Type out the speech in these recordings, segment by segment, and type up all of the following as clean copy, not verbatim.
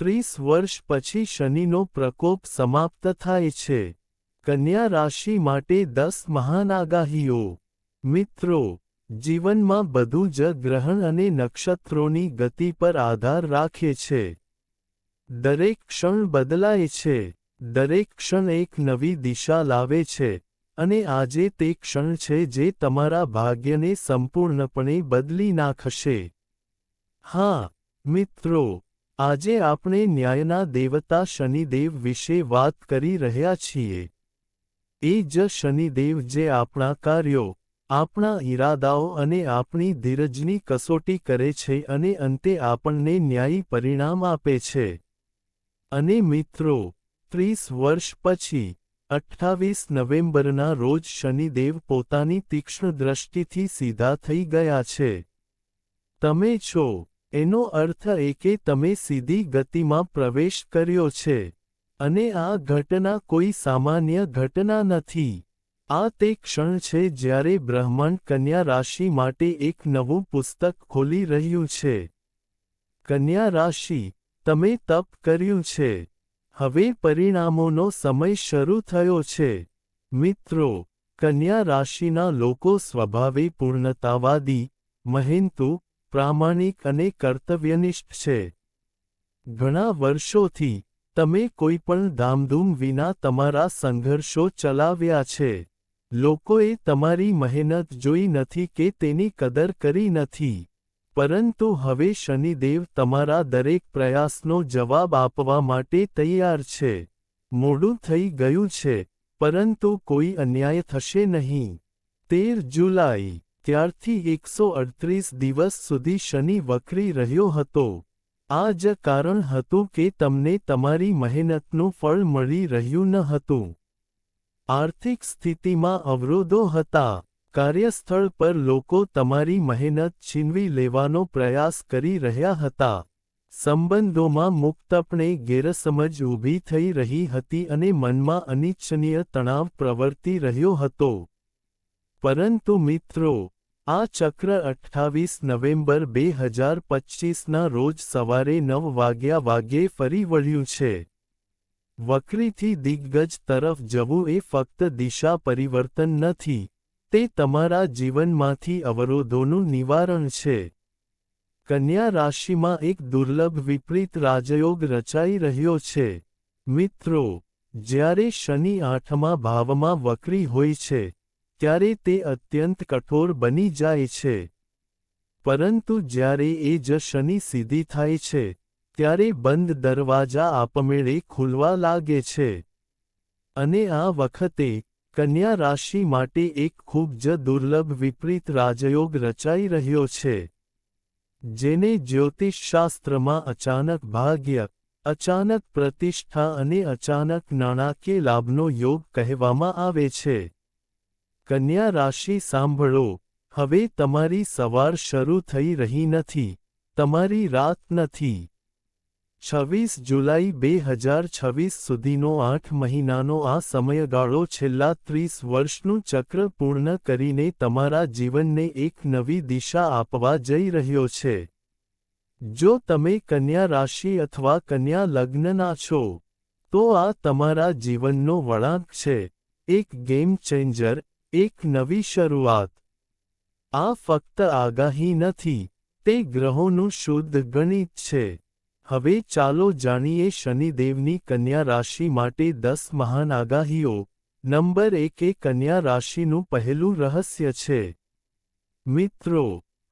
30 વર્ષ પછી શનિનો પ્રકોપ સમાપ્ત થાય છે। કન્યા રાશિ માટે 10 મહાન આગાહીઓ। મિત્રો, જીવનમાં બધું જ ગ્રહણ અને નક્ષત્રોની ગતિ પર આધાર રાખે છે। દરેક ક્ષણ બદલાય છે, દરેક ક્ષણ એક નવી દિશા લાવે છે, અને આજે તે ક્ષણ છે જે તમારા ભાગ્યને સંપૂર્ણપણે બદલી નાખશે। હા, મિત્રો, આજે આપણે ન્યાયના દેવતા શનિદેવ વિશે વાત કરી રહ્યા છીએ। એ જ શનિદેવ જે આપણા કાર્યો, આપણા ઈરાદાઓ અને આપણી ધીરજની કસોટી કરે છે અને અંતે આપણને ન્યાયી પરિણામ આપે છે। અને મિત્રો, 30 વર્ષ પછી 28 નવેમ્બરના રોજ શનિદેવ પોતાની તીક્ષ્ણ દ્રષ્ટિથી સીધા થઈ ગયા છે। તમે છો, એનો અર્થ એ કે તમે સીધી ગતિમાં પ્રવેશ કર્યો છે। અને આ ઘટના કોઈ સામાન્ય ઘટના નથી। આ તે ક્ષણ છે જ્યારે બ્રહ્માંડ કન્યા રાશિ માટે એક નવું પુસ્તક ખોલી રહ્યું છે। કન્યા રાશિ, તમે તપ કર્યું છે। હવે પરિણામોનો સમય શરૂ થયો છે। મિત્રો, કન્યા રાશિના લોકો સ્વભાવે પૂર્ણતાવાદી, મહેનતુ, પ્રામાણિક અને કર્તવ્યનિષ્ઠ છે। ઘણા વર્ષોથી, તમે કોઈપણ ધામધૂમ વિના તમારા સંઘર્ષો ચલાવ્યા છે। લોકોએ તમારી મહેનત જોઈ નથી કે તેની કદર કરી નથી। પરંતુ હવે શનિદેવ તમારા દરેક પ્રયાસનો જવાબ આપવા માટે તૈયાર છે। મોડું થઈ ગયું છે, પરંતુ કોઈ અન્યાય થશે નહીં। 13 જુલાઈ, ત્યારથી 138 દિવસ સુધી શનિ વક્રી રહ્યો હતો। આ જ કારણ હતું કે તમને તમારી મહેનતનું ફળ મળી રહ્યું ન હતું। આર્થિક સ્થિતિમાં અવરોધો હતા। કાર્યસ્થળ પર લોકો તમારી મહેનત છીનવી લેવાનો પ્રયાસ કરી રહ્યા હતા। સંબંધોમાં મુક્તપણે ગેરસમજ ઊભી થઈ રહી હતી અને મનમાં અનિચ્છનીય તણાવ પ્રવર્તી રહ્યો હતો। પરંતુ મિત્રો, આ ચક્ર 28 નવેમ્બર 2025ના રોજ સવારે 9 વાગ્યે ફરી વળ્યું છે। વક્રીથી દિગ્ગજ તરફ જવું એ ફક્ત દિશા પરિવર્તન નથી, તે તમારા જીવનમાંથી અવરોધોનું નિવારણ છે। કન્યા રાશિમાં એક દુર્લભ વિપરીત રાજયોગ રચાઈ રહ્યો છે। મિત્રો, જ્યારે શનિ 8મા ભાવમાં વક્રી હોય છે, ત્યારે તે અત્યંત કઠોર બની જાય છે। પરંતુ જ્યારે એ જ શનિ સીધી થાય છે, ત્યારે બંધ દરવાજા આપમેળે ખુલવા લાગે છે। અને આ વખતે, કન્યા રાશિ માટે એક ખૂબ જ દુર્લભ વિપરીત રાજયોગ રચાઈ રહ્યો છે, જેને જ્યોતિષશાસ્ત્રમાં અચાનક ભાગ્ય, અચાનક પ્રતિષ્ઠા અને અચાનક નાણાકીય લાભનો યોગ કહેવામાં આવે છે। કન્યા રાશિ સાંભળો, હવે તમારી સવાર શરૂ થઈ રહી નથી, તમારી રાત નથી। 26 જુલાઈ 2026 સુધીનો 8 મહિનાનો આ સમયગાળો છેલ્લા 30 વર્ષનું ચક્ર પૂર્ણ કરીને તમારા જીવનને એક નવી દિશા આપવા જઈ રહ્યો છે। જો તમે કન્યા રાશિ અથવા કન્યા લગ્નના છો, તો આ તમારા જીવનનો વળાંક છે, એક ગેમ ચેન્જર, એક નવી શરૂઆત। આ ફક્ત આગાહી નથી, તે ગ્રહોનું શુદ્ધ ગણિત છે। હવે ચાલો જાણીએ શનિદેવની કન્યા રાશિ માટે 10 મહાન આગાહીઓ। નંબર 1 એ કન્યા રાશિનું પહેલું રહસ્ય છે। મિત્રો,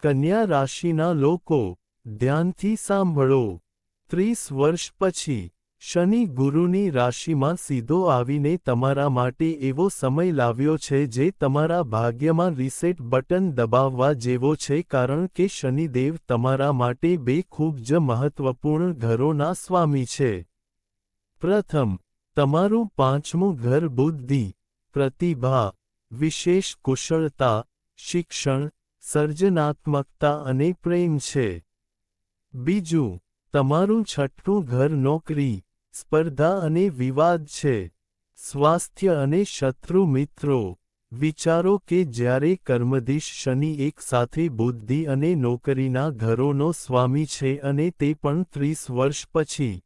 કન્યા રાશિના લોકો, ધ્યાનથી સાંભળો। 30 વર્ષ પછી, શનિ ગુરુની રાશિમાં સીધો આવીને તમારા માટે એવો સમય લાવ્યો છે જે તમારા ભાગ્યમાં રીસેટ બટન દબાવવા જેવો છે કારણ કે શનિદેવ તમારા માટે બે ખૂબ જ મહત્વપૂર્ણ ઘરોના સ્વામી છે। પ્રથમ, તમારું 5મું ઘર બુદ્ધિ, પ્રતિભા, વિશેષ કુશળતા, શિક્ષણ, સર્જનાત્મકતા અને પ્રેમ છે। બીજું, તમારું 6મું ઘર નોકરી, સ્પર્ધા અને વિવાદ છે। સ્વાસ્થ્ય અને શત્રુ મિત્રો, વિચારો કે જ્યારે કર્મધીશ શનિ એક સાથે બુદ્ધિ અને નોકરીના ઘરોનો સ્વામી છે અને તે પણ 30 વર્ષ પછી,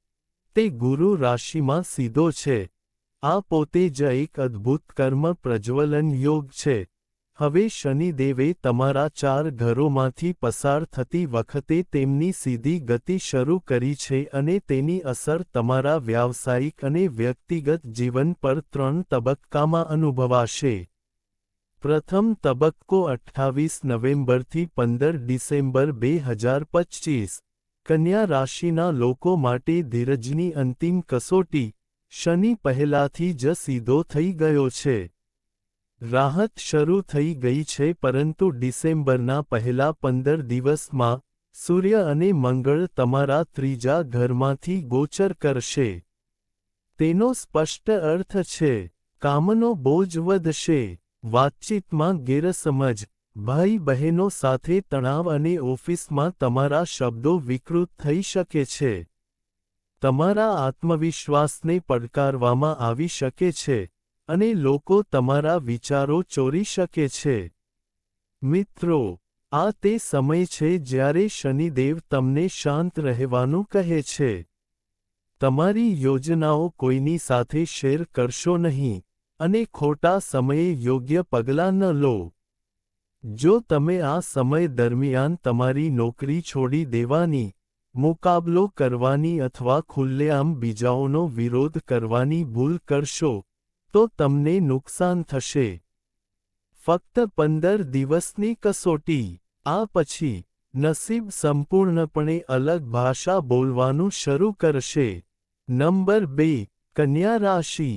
તે ગુરુ રાશિમાં સીધો છે. આ પોતે જ એક અદ્ભુત કર્મ પ્રજ્વલન યોગ છે. હવે શનિદેવે તમારા 4 ઘરોમાંથી પસાર થતી વખતે તેમની સીધી ગતિ શરૂ કરી છે અને તેની અસર તમારા વ્યાવસાયિક અને વ્યક્તિગત જીવન પર 3 તબક્કામાં અનુભવાશે. પ્રથમ તબક્કો 28 નવેમ્બરથી 15 ડિસેમ્બર 2025. કન્યા રાશિના લોકો માટે ધીરજની અંતિમ કસોટી. શનિ પહેલાથી જ સીધો થઈ ગયો છે. રાહત શરૂ થઈ ગઈ છે પરંતુ ડિસેમ્બરના પહેલા 15 દિવસમાં સૂર્ય અને મંગળ તમારા 3જા ઘરમાંથી ગોચર કરશે. તેનો સ્પષ્ટ અર્થ છે કામનો બોજ વધશે, વાતચીતમાં ગેરસમજ, ભાઈ બહેનો સાથે તણાવ અને ઓફિસમાં તમારા શબ્દો વિકૃત થઈ શકે છે. તમારા આત્મવિશ્વાસને પડકારવામાં આવી શકે છે અને લોકો તમારા વિચારો ચોરી શકે છે. મિત્રો, આ તે સમય છે જ્યારે શનિદેવ તમને શાંત રહેવાનું કહે છે. તમારી યોજનાઓ કોઈની સાથે શેર કરશો નહીં અને ખોટા સમયે યોગ્ય પગલાં ન લો. જો તમે આ સમય દરમિયાન તમારી નોકરી છોડી દેવાની, મુકાબલો કરવાની અથવા ખુલ્લેઆમ બીજાઓનો વિરોધ કરવાની ભૂલ કરશો, તો તમને નુકસાન થશે. ફક્ત 15 દિવસની કસોટી. આ પછી, નસીબ સંપૂર્ણપણે અલગ ભાષા બોલવાનું શરૂ કરશે. નંબર 2. કન્યા રાશિ.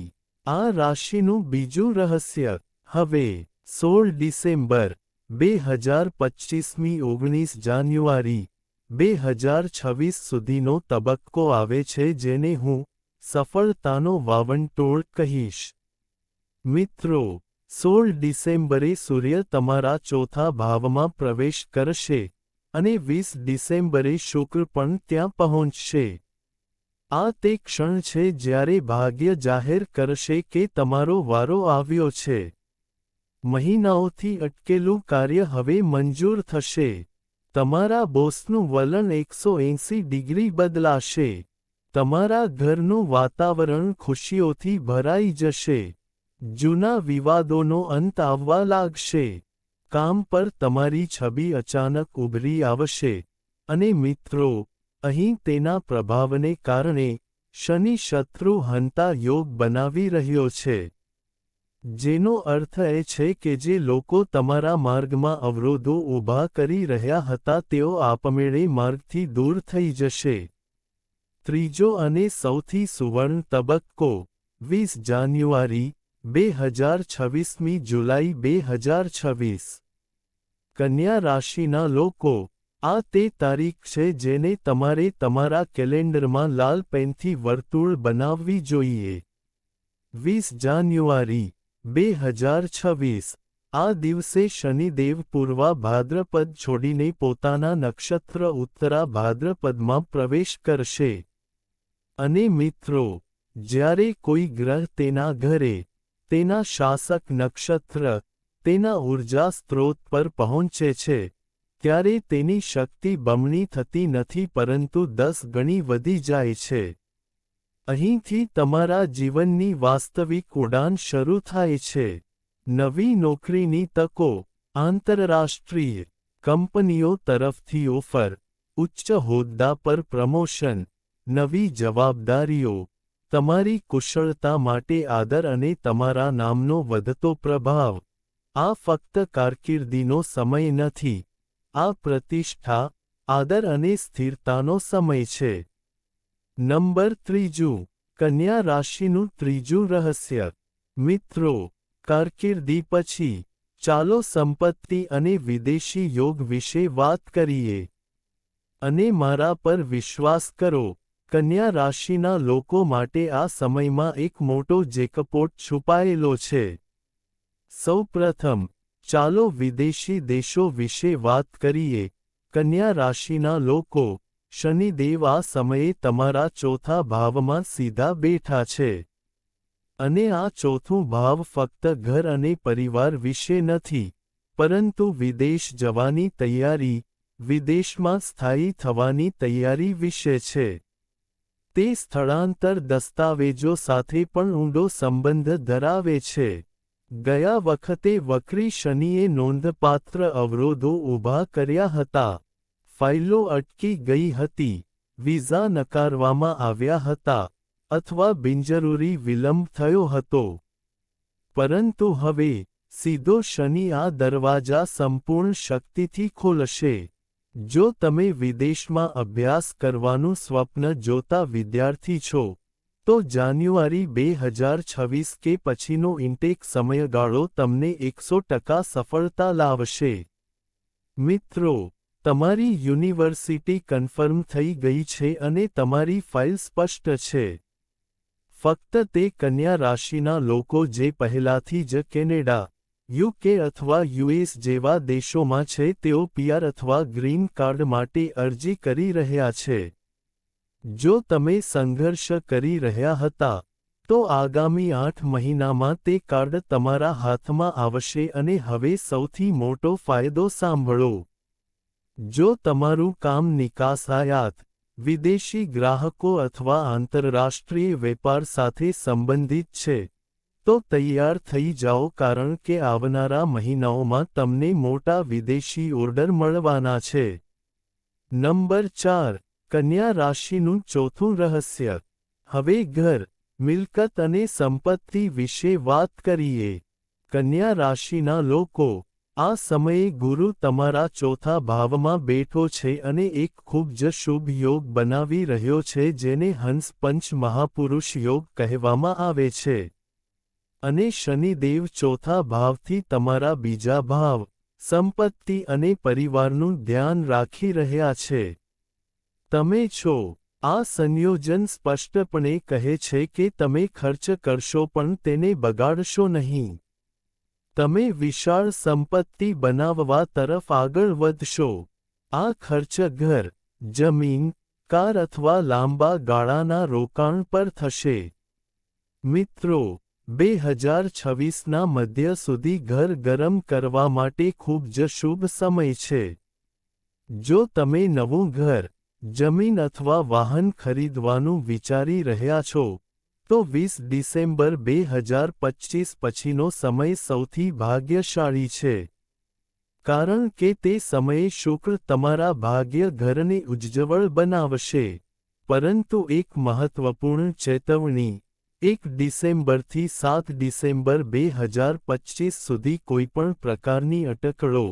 આ રાશિનું બીજું રહસ્ય. હવે 16 ડિસેમ્બર 2025 19 જાન્યુઆરી 2026 સુધીનો તબક્કો આવે છે જેને હું સફળતાનો વાવંટોળ કહીશ. મિત્રો, 16 ડિસેમ્બરે સૂર્ય તમારા ચોથા ભાવમાં પ્રવેશ કરશે અને 20 ડિસેમ્બરે શુક્ર પણ ત્યાં પહોંચશે. આ તે ક્ષણ છે જ્યારે ભાગ્ય જાહેર કરશે કે તમારો વારો આવ્યો છે. મહિનાઓથી અટકેલું કાર્ય હવે મંજૂર થશે. તમારા બોસનું વલણ 180 ડિગ્રી બદલાશે. તમારા ઘરનું વાતાવરણ ખુશીઓથી ભરાઈ જશે. જૂના વિવાદોનો અંત આવવા લાગશે. કામ પર તમારી છબી અચાનક ઉભરી આવશે. અને મિત્રો, અહીં તેના પ્રભાવને કારણે, શનિ શત્રુ હંતા યોગ બનાવી રહ્યો છે. જેનો અર્થ એ છે કે જે લોકો તમારા માર્ગમાં અવરોધો ઊભા કરી રહ્યા હતા તેઓ આપમેળે માર્ગથી દૂર થઈ જશે. ત્રીજો અને સૌથી સુવર્ણ તબક્કો, 20 જાન્યુઆરી 2026 જુલાઈ 2026. કન્યા રાશિના લોકો, આ તે તારીખ છે જેને તમારે તમારા કેલેન્ડરમાં લાલ પેનથી વર્તુળ બનાવવી જોઈએ. 20 જાન્યુઆરી 2026. આ દિવસે શનિદેવ પૂર્વા ભાદ્રપદ છોડીને પોતાના નક્ષત્ર ઉત્તરા ભાદ્રપદમાં પ્રવેશ કરશે. અને મિત્રો, જ્યારે કોઈ ગ્રહ તેના ઘરે, તેના શાસક નક્ષત્ર, તેના ઊર્જા સ્ત્રોત પર પહોંચે છે, ત્યારે તેની શક્તિ બમણી થતી નથી પરંતુ 10 ગણી વધી જાય છે. અહીંથી તમારા જીવનની વાસ્તવિક ઉડાન શરૂ થાય છે. નવી નોકરીની તકો, આંતરરાષ્ટ્રીય કંપનીઓ તરફથી ઓફર, ઉચ્ચ હોદ્દા પર પ્રમોશન, નવી જવાબદારીઓ, તમારી કુશળતા માટે આદર અને તમારા નામનો વધતો પ્રભાવ. આ ફક્ત કારકિર્દીનો સમય નથી. આ પ્રતિષ્ઠા, આદર અને સ્થિરતાનો સમય છે. નંબર 3. કન્યા રાશિનું ત્રીજું રહસ્ય. મિત્રો, કારકિર્દી પછી, ચાલો સંપત્તિ અને વિદેશી યોગ વિશે વાત કરીએ. અને મારા પર વિશ્વાસ કરો, કન્યા રાશિના લોકો માટે આ સમયમાં એક મોટો જેકપોટ છુપાયેલો છે. સૌપ્રથમ, ચાલો વિદેશી દેશો વિશે વાત કરીએ. કન્યા રાશિના લોકો, શનિદેવ આ સમયે તમારા ચોથા ભાવમાં સીધા બેઠા છે. અને આ ચોથું ભાવ ફક્ત ઘર અને પરિવાર વિશે નથી, પરંતુ વિદેશ જવાની તૈયારી, વિદેશમાં સ્થાયી થવાની તૈયારી વિશે છે. તે સ્થળાંતર દસ્તાવેજો સાથે પણ ઊંડો સંબંધ ધરાવે છે. ગયા વખતે વક્રી શનિએ નોંધપાત્ર અવરોધો ઊભા કર્યા હતા. ફાઇલો અટકી ગઈ હતી, વિઝા નકારવામાં આવ્યા હતા, અથવા બિનજરૂરી વિલંબ થયો હતો. પરંતુ હવે, સીધો શનિ આ દરવાજા સંપૂર્ણ શક્તિથી ખોલશે. જો તમે વિદેશમાં અભ્યાસ કરવાનું સ્વપ્ન જોતા વિદ્યાર્થી છો, તો જાન્યુઆરી 2026 કે પછીનો ઇન્ટેક સમયગાળો તમને 100% સફળતા લાવશે. મિત્રો, તમારી યુનિવર્સિટી કન્ફર્મ થઈ ગઈ છે અને તમારી ફાઇલ સ્પષ્ટ છે. ફક્ત તે કન્યા રાશિના લોકો જે પહેલાથી જ કેનેડા, યુકે અથવા યુએસ જેવા દેશોમાં છે તેઓ પીઆર અથવા ગ્રીન કાર્ડ માટે અરજી કરી રહ્યા છે. જો તમે સંઘર્ષ કરી રહ્યા હતા, તો આગામી 8 મહિનામાં તે કાર્ડ તમારા હાથમાં આવશે. અને હવે સૌથી મોટો ફાયદો સાંભળો. જો તમારું કામ નિકાસ આયાત, વિદેશી ગ્રાહકો અથવા આંતરરાષ્ટ્રીય વેપાર સાથે સંબંધિત છે, તો તૈયાર થઈ જાઓ કારણ કે આવનારા મહિનાઓમાં તમને મોટા વિદેશી ઓર્ડર મળવાના છે. નંબર 4. કન્યા રાશિનું ચોથું રહસ્ય. હવે ઘર, મિલકત અને સંપત્તિ વિશે વાત કરીએ. કન્યા રાશિના લોકો, આ સમયે ગુરુ તમારા ચોથા ભાવમાં બેઠો છે અને એક ખૂબ જ શુભ યોગ બનાવી રહ્યો છે જેને હંસ પંચ મહાપુરુષ યોગ કહેવામાં આવે છે. અને શનિદેવ ચોથા ભાવથી તમારા બીજા ભાવ, સંપત્તિ અને પરિવારનું ધ્યાન રાખી રહ્યા છે. તમે છો. આ સંયોજન સ્પષ્ટપણે કહે છે કે તમે ખર્ચ કરશો પણ તેને બગાડશો નહીં. તમે વિશાળ સંપત્તિ બનાવવા તરફ આગળ વધશો. આ ખર્ચ ઘર, જમીન, કાર અથવા લાંબા ગાળાના રોકાણ પર થશે. મિત્રો, 2026ના મધ્ય સુધી ઘર ગરમ કરવા માટે ખૂબ જ શુભ સમય છે. જો તમે નવું ઘર, જમીન અથવા વાહન ખરીદવાનું વિચારી રહ્યા છો, તો 20 ડિસેમ્બર 2025 પછીનો સમય સૌથી ભાગ્યશાળી છે. કારણ કે તે સમયે શુક્ર તમારા ભાગ્ય ઘરને ઉજ્જવળ બનાવશે. પરંતુ એક મહત્વપૂર્ણ ચેતવણી, 1 ડિસેમ્બરથી 7 ડિસેમ્બર 2025 સુધી કોઈપણ પ્રકારની અટકળો,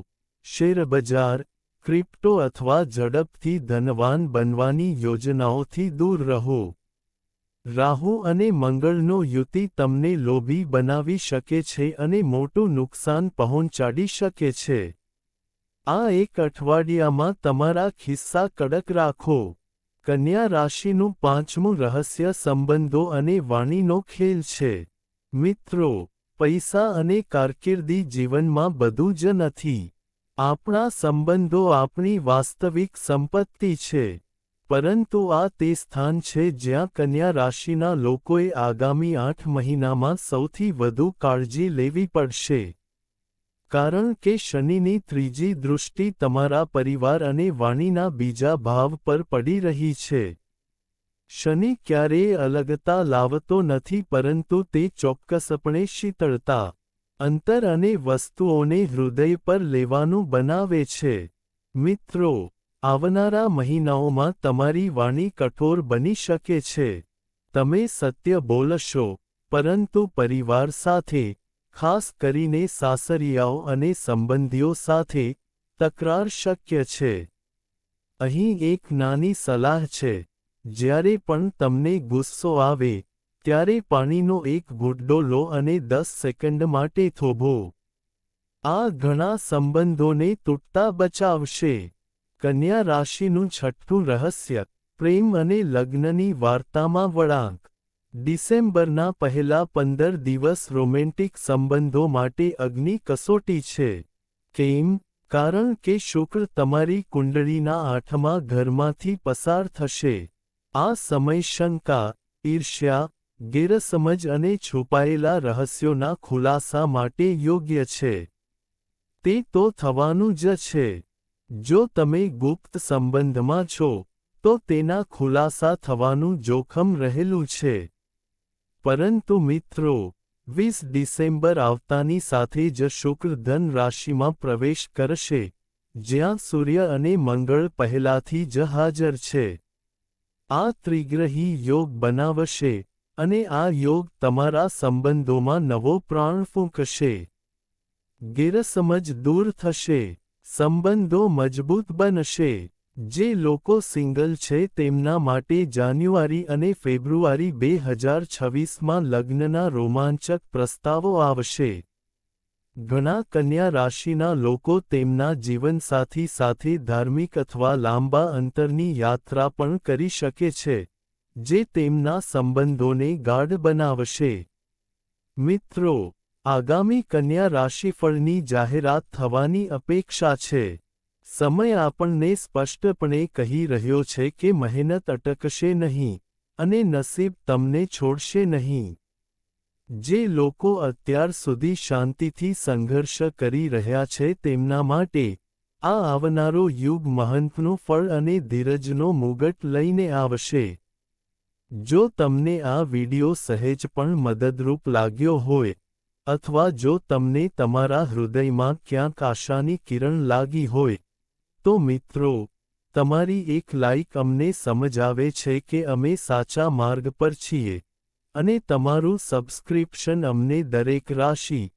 શેરબજાર, ક્રિપ્ટો અથવા ઝડપથી ધનવાન બનવાની યોજનાઓથી દૂર રહો. રાહુ અને મંગળનો યુતિ તમને લોભી બનાવી શકે છે અને મોટું નુકસાન પહોંચાડી શકે છે. આ એક અઠવાડિયામાં તમારા ખિસ્સા કડક રાખો. કન્યા રાશિનું પાંચમું રહસ્ય સંબંધો અને વાણીનો ખેલ છે. મિત્રો, પૈસા અને કારકિર્દી જીવનમાં બધું જ નથી. આપણા સંબંધો આપણી વાસ્તવિક સંપત્તિ છે. પરંતુ આ તે સ્થાન છે જ્યાં કન્યા રાશિના લોકોએ આગામી 8 મહિનામાં સૌથી વધુ કાળજી લેવી પડશે. કારણ કે શનિની ત્રીજી દૃષ્ટિ તમારા પરિવાર અને વાણીના બીજા ભાવ પર પડી રહી છે. શનિ ક્યારેય અલગતા લાવતો નથી પરંતુ તે ચોક્કસપણે શીતળતા, અંતર અને વસ્તુઓને હૃદય પર લેવાનું બનાવે છે. મિત્રો, આવનારા મહિનાઓમાં તમારી વાણી કઠોર બની શકે છે. તમે સત્ય બોલશો, પરંતુ પરિવાર સાથે, ખાસ કરીને સાસરિયાઓ અને સંબંધીઓ સાથે, તકરાર શક્ય છે. અહીં એક નાની સલાહ છે. જ્યારે પણ તમને ગુસ્સો આવે, ત્યારે પાણીનો એક ઘૂંટડો લો અને 10 સેકન્ડ માટે થોભો. આ ઘણા સંબંધોને તૂટતા બચાવશે. કન્યા રાશિનું છઠ્ઠું રહસ્ય, પ્રેમ અને લગ્નની વાર્તામાં વળાંક. ડિસેમ્બરના પહેલા 15 દિવસ રોમેન્ટિક સંબંધો માટે અગ્નિ કસોટી છે. કેમ? કારણ કે શુક્ર તમારી કુંડળીના 8મા ઘરમાંથી પસાર થશે. આ સમય શંકા, ઈર્ષ્યા, ગેરસમજ અને છુપાયેલા રહસ્યોના ખુલાસા માટે યોગ્ય છે. તે તો થવાનું જ છે. જો તમે ગુપ્ત સંબંધમાં છો, તો તેના ખુલાસા થવાનું જોખમ રહેલું છે. પરંતુ મિત્રો, 20 ડિસેમ્બર આવતાની સાથે જ શુક્ર ધન રાશિમાં પ્રવેશ કરશે, જ્યાં સૂર્ય અને મંગળ પહેલાથી જ હાજર છે. આ ત્રિગ્રહી યોગ બનાવશે, અને આ યોગ તમારા સંબંધોમાં નવો પ્રાણ ફૂંકશે. ગેરસમજ દૂર થશે, સંબંધો મજબૂત બનશે. જે લોકો સિંગલ છે તેમના માટે જાન્યુઆરી અને ફેબ્રુઆરી 2026માં લગ્નના રોમાંચક પ્રસ્તાવો આવશે. ઘણા કન્યા રાશિના લોકો તેમના જીવનસાથી સાથે ધાર્મિક અથવા લાંબા અંતરની યાત્રા પણ કરી શકે છે, જે તેમના સંબંધોને ગાઢ બનાવશે. મિત્રો, આગામી કન્યા રાશિફળની જાહેરાત થવાની અપેક્ષા છે. સમય આપણને સ્પષ્ટપણે કહી રહ્યો છે કે મહેનત અટકશે નહીં, અને નસીબ તમને છોડશે નહીં. જે લોકો અત્યાર સુધી શાંતિથી સંઘર્ષ કરી રહ્યા છે તેમના માટે આ આવનારો યુગ મહંતનું ફળ અને ધીરજનો મુગટ લઈને આવશે. જો તમને આ વિડિયો સહેજ પણ મદદરૂપ લાગ્યો હોય, અથવા જો તમને તમારા હૃદયમાં ક્યાંક આશાની કિરણ લાગી હોય, તો મિત્રો, તમારી એક લાઇક અમને સમજાવે છે કે અમે સાચા માર્ગ પર છીએ, અને તમારું સબસ્ક્રિપ્શન અમને દરેક રાશિ,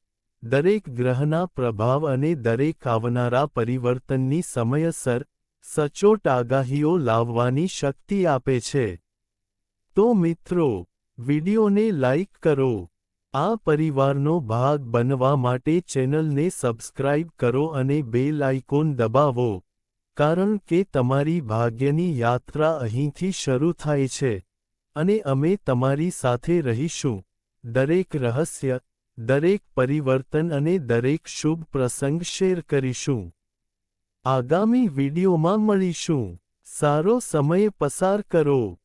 દરેક ગ્રહના પ્રભાવ અને દરેક આવનારા પરિવર્તનની સમયસર, સચોટ આગાહીઓ લાવવાની શક્તિ આપે છે. તો મિત્રો, વિડિયોને લાઇક કરો. આ પરિવારનો ભાગ બનવા માટે ચેનલને સબસ્ક્રાઇબ કરો અને બેલ આઇકોન દબાવો, કારણ કે તમારી ભાગ્યની યાત્રા અહીંથી શરૂ થાય છે, અને અમે તમારી સાથે રહીશું. દરેક રહસ્ય, દરેક પરિવર્તન અને દરેક શુભ પ્રસંગ શેર કરીશું. આગામી વિડિયોમાં મળીશું. સારો સમય પસાર કરો.